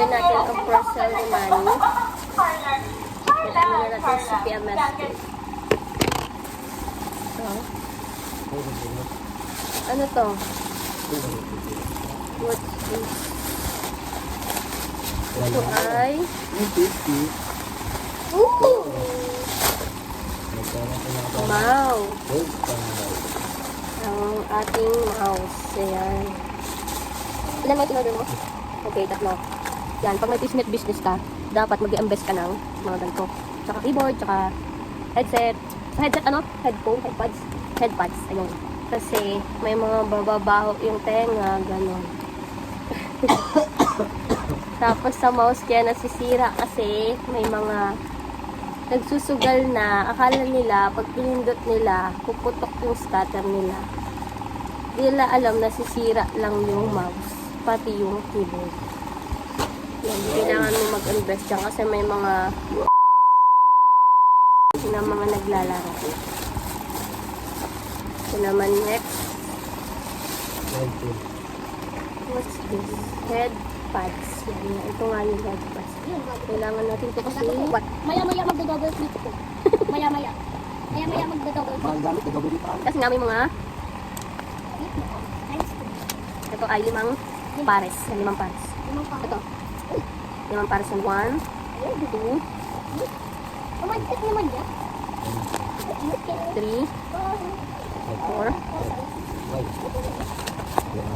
Silipin natin ang parcel ni Manny. Kita muna natin si PMS. So, ano to? What's this? Ito ay... Ooh! Mouse. Ang ating mouse. Ayan. Ilan may tinorder mo? Okay, 3. Yan, pag may business ka, dapat mag-i-invest ka ng mga ganito. Tsaka keyboard, tsaka headset. Sa headset ano? Headphone, headpads. Ayun. Kasi may mga bababaho yung tenga, gano'n. Tapos sa mouse kaya nasisira kasi may mga nagsusugal na. Akala nila, pag pinindot nila, puputok yung scatter nila. Di nila alam na sisira lang yung mouse, pati yung keyboard. Yan, kailangan mo mag-invest dyan kasi may mga naglalaro. Ito naman next. What's this? Headpads. Yan, ito nga yung headpads. Kailangan natin ito kasi Maya-maya magda-double flip ko. Maya-maya magda-double flip. kasi nga may mga ito ay 5 pares. 5 pares. Ito. 5 pares ng 1, 2, Umagkat naman yan. 3, 4,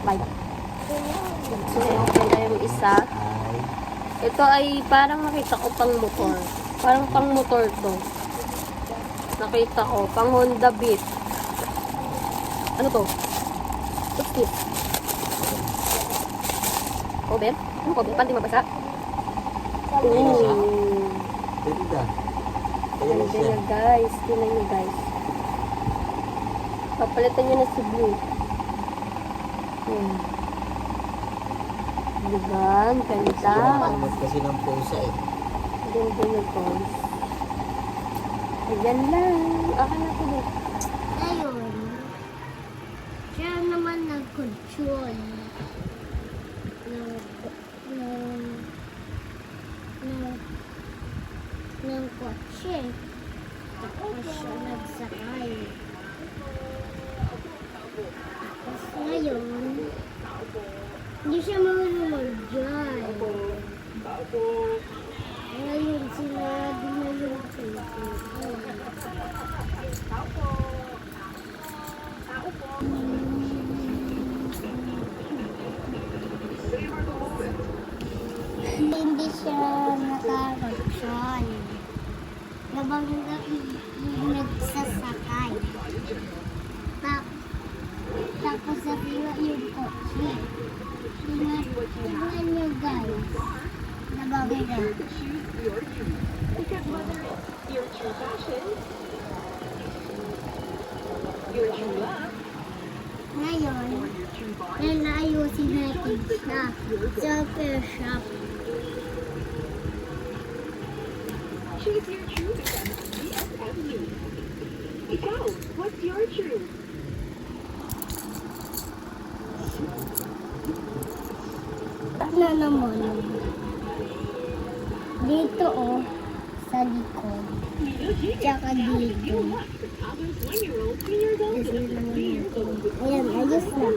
5. So, ito yung isa. Ito ay parang nakita ko pang motor. Parang pang motor to. Nakita ko. Pang Honda Beat. Ano to? What's this? Cover? Ano cover? Pati mabasa? Ooh. Ganda niya guys. Tingnan niyo guys. Papalitan niyo na si Blue. Diba? Ang ganda. Kasi ng pusa eh. Ganda niyo guys. Ayan lang. Akin na tuloy. Ayun. Siya naman nag-control ng kotse. Tapos siya nagsakay. Tapos ngayon, hindi siya marunong mag-drive. Ngayon, sinabi na yung hindi siya nakaraksyon. Habang nagsasakay. Tapos sa pila yung kotse. Tingnan nyo guys. Nabagay na. Ngayon, naayusin natin siya sa repair shop. Choose your truth at DS Avenue. Ikaw, what's your truth? Ano naman? Dito oh, sa likod. Tsaka dito. Ayan, ayos na.